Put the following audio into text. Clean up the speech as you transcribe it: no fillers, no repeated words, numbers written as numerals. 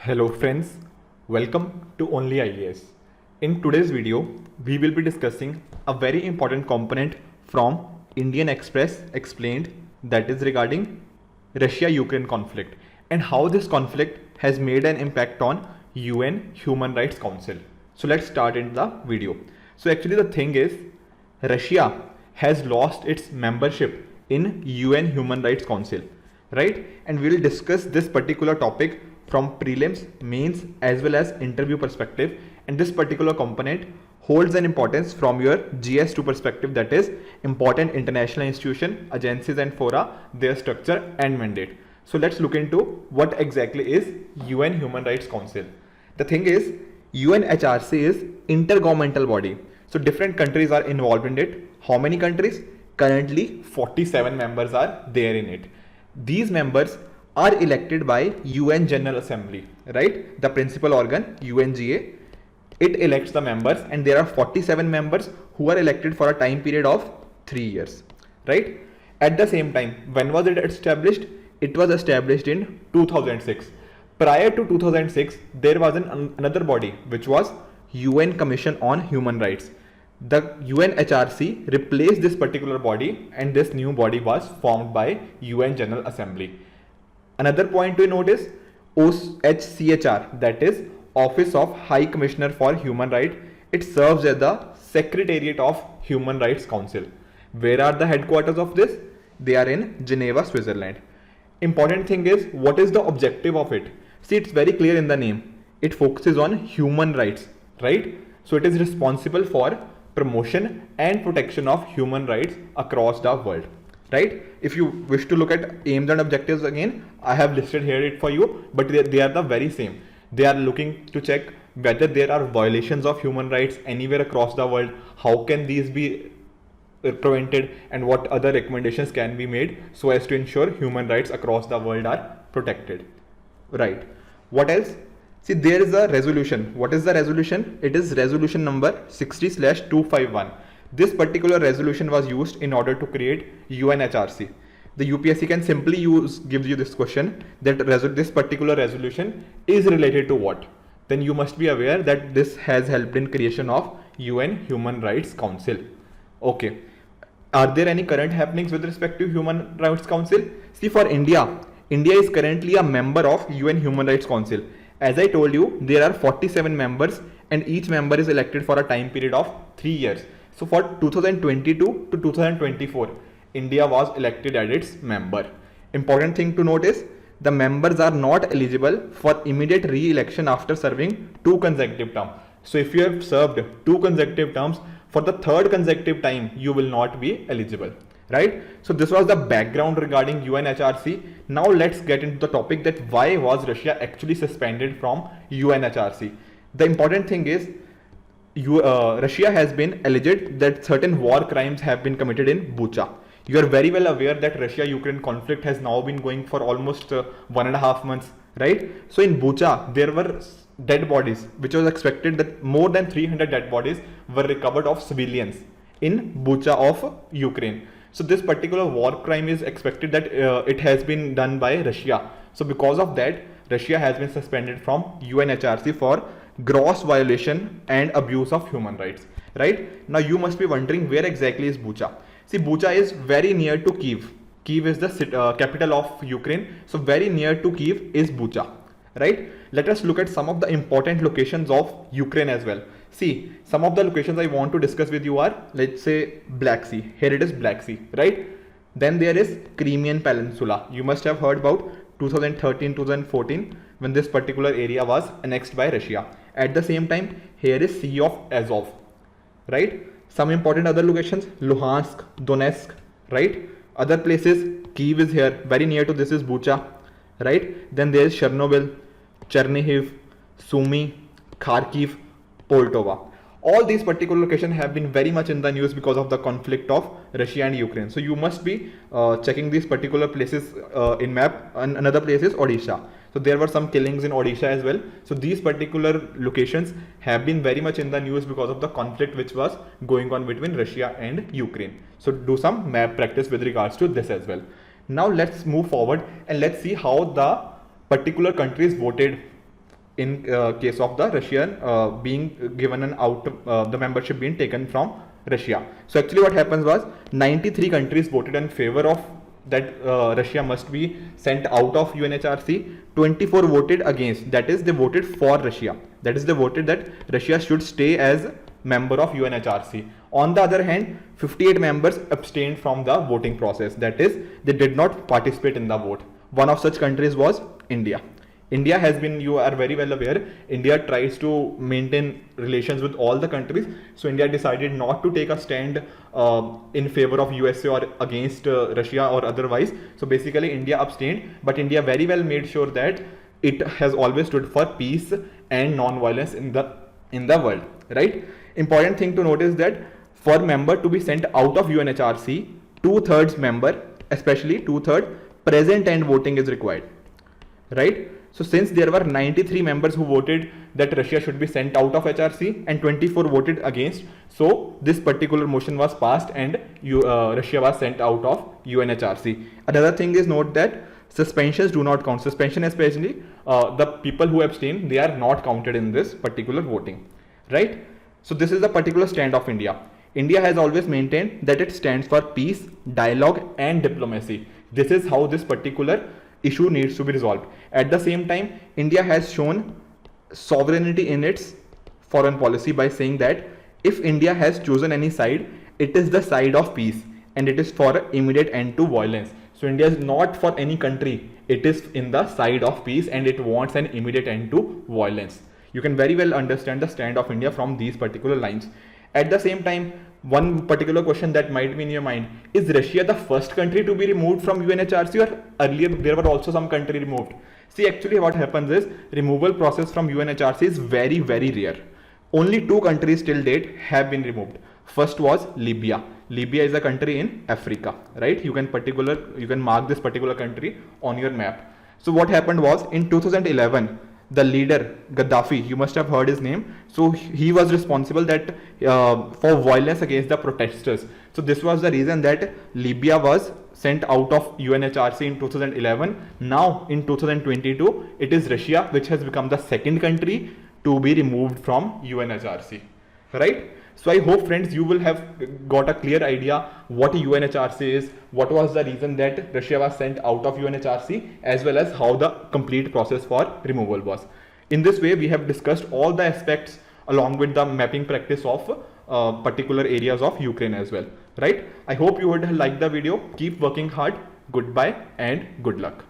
Hello friends, welcome to Only IAS. In today's video, we will be discussing a very important component from Indian Express explained, that is regarding Russia-Ukraine conflict and how this conflict has made an impact on UN Human Rights Council. So let's start in the video. So actually the thing is, Russia has lost its membership in UN Human Rights Council, right? And we will discuss this particular topic from prelims, mains as well as interview perspective, and this particular component holds an importance from your GS2 perspective, that is important international institution, agencies and fora, their structure and mandate. So let's look into what exactly is UN Human Rights Council. The thing is, UNHRC is intergovernmental body. So different countries are involved in it. How many countries? Currently 47 members are there in it. These members are elected by UN General Assembly, right? The principal organ, UNGA, it elects the members, and there are 47 members who are elected for a time period of 3 years, right? At the same time, when was it established? It was established in 2006. Prior to 2006, there was another body which was UN Commission on Human Rights. The UNHRC replaced this particular body, and this new body was formed by UN General Assembly. Another point to note is OHCHR, that is Office of High Commissioner for Human Rights. It serves as the Secretariat of Human Rights Council. Where are the headquarters of this? They are in Geneva, Switzerland. Important thing is, what is the objective of it? See, it's very clear in the name. It focuses on human rights, right? So it is responsible for promotion and protection of human rights across the world, right? If you wish to look at aims and objectives, again I have listed here it for you, but they are the very same. They are looking to check whether there are violations of human rights anywhere across the world, how can these be prevented, and what other recommendations can be made so as to ensure human rights across the world are protected, right? What else? See, there is a resolution. What is the resolution? It is resolution number 60/251. This particular resolution was used in order to create UNHRC. The UPSC can simply gives you this question that this particular resolution is related to what? Then you must be aware that this has helped in creation of UN Human Rights Council. Okay. Are there any current happenings with respect to Human Rights Council? See, for India is currently a member of UN Human Rights Council. As I told you, there are 47 members and each member is elected for a time period of 3 years. So for 2022 to 2024, India was elected as its member. Important thing to notice, the members are not eligible for immediate re-election after serving 2 consecutive terms. So if you have served 2 consecutive terms, for the 3rd consecutive time, you will not be eligible, right? So this was the background regarding UNHRC. Now let's get into the topic that why was Russia actually suspended from UNHRC. The important thing is, Russia has been alleged that certain war crimes have been committed in Bucha. You are very well aware that Russia-Ukraine conflict has now been going for almost 1.5 months, right? So in Bucha, there were dead bodies, which was expected that more than 300 dead bodies were recovered of civilians in Bucha of Ukraine. So this particular war crime is expected that it has been done by Russia. So because of that, Russia has been suspended from UNHRC for gross violation and abuse of human rights, right? Now you must be wondering, where exactly is Bucha? See, Bucha is very near to Kyiv. Kyiv is the capital of Ukraine. So very near to Kyiv is Bucha, right? Let us look at some of the important locations of Ukraine as well. See, some of the locations I want to discuss with you are, let's say, Black Sea. Here it is, Black Sea, right? Then there is Crimean Peninsula. You must have heard about 2013-2014 when this particular area was annexed by Russia. At the same time, here is Sea of Azov, right? Some important other locations, Luhansk, Donetsk, right? Other places, Kyiv is here, very near to this is Bucha, right? Then there is Chernobyl, Chernihiv, Sumy, Kharkiv, Poltava. All these particular locations have been very much in the news because of the conflict of Russia and Ukraine. So you must be checking these particular places in map. And another place is Odisha. So there were some killings in Odisha as well. So these particular locations have been very much in the news because of the conflict which was going on between Russia and Ukraine. So do some map practice with regards to this as well. Now let's move forward and let's see how the particular countries voted in case of the Russian being given an out, the membership being taken from Russia. So actually what happens was 93 countries voted in favor of that Russia must be sent out of UNHRC. 24 voted against, that is they voted for Russia, that is they voted that Russia should stay as member of UNHRC. On the other hand, 58 members abstained from the voting process, that is they did not participate in the vote. One of such countries was India. India has been, you are very well aware, India tries to maintain relations with all the countries. So India decided not to take a stand in favor of USA or against Russia or otherwise. So basically India abstained, but India very well made sure that it has always stood for peace and non-violence in the world, right? Important thing to note is that for member to be sent out of UNHRC, 2/3 member, especially 2/3 present and voting is required, right? So since there were 93 members who voted that Russia should be sent out of HRC and 24 voted against, so this particular motion was passed and Russia was sent out of UNHRC. Another thing is note that suspensions do not count. Suspension, especially the people who abstain, they are not counted in this particular voting, right? So this is the particular stand of India. India has always maintained that it stands for peace, dialogue and diplomacy. This is how this particular issue needs to be resolved. At the same time, India has shown sovereignty in its foreign policy by saying that if India has chosen any side, it is the side of peace and it is for immediate end to violence. So India is not for any country, it is in the side of peace and it wants an immediate end to violence. You can very well understand the stand of India from these particular lines. At the same time, one particular question that might be in your mind, is Russia the first country to be removed from UNHRC, or earlier there were also some country removed? See, actually what happens is removal process from UNHRC is very, very rare. Only 2 countries till date have been removed. First was Libya. Libya is a country in Africa, right? You can mark this particular country on your map. So what happened was in 2011, the leader Gaddafi, you must have heard his name. So he was responsible that for violence against the protesters. So this was the reason that Libya was sent out of UNHRC in 2011. Now in 2022, it is Russia which has become the second country to be removed from UNHRC, right? So I hope friends you will have got a clear idea what UNHRC is, what was the reason that Russia was sent out of UNHRC, as well as how the complete process for removal was. In this way we have discussed all the aspects along with the mapping practice of particular areas of Ukraine as well, right? I hope you would like the video. Keep working hard. Goodbye and good luck.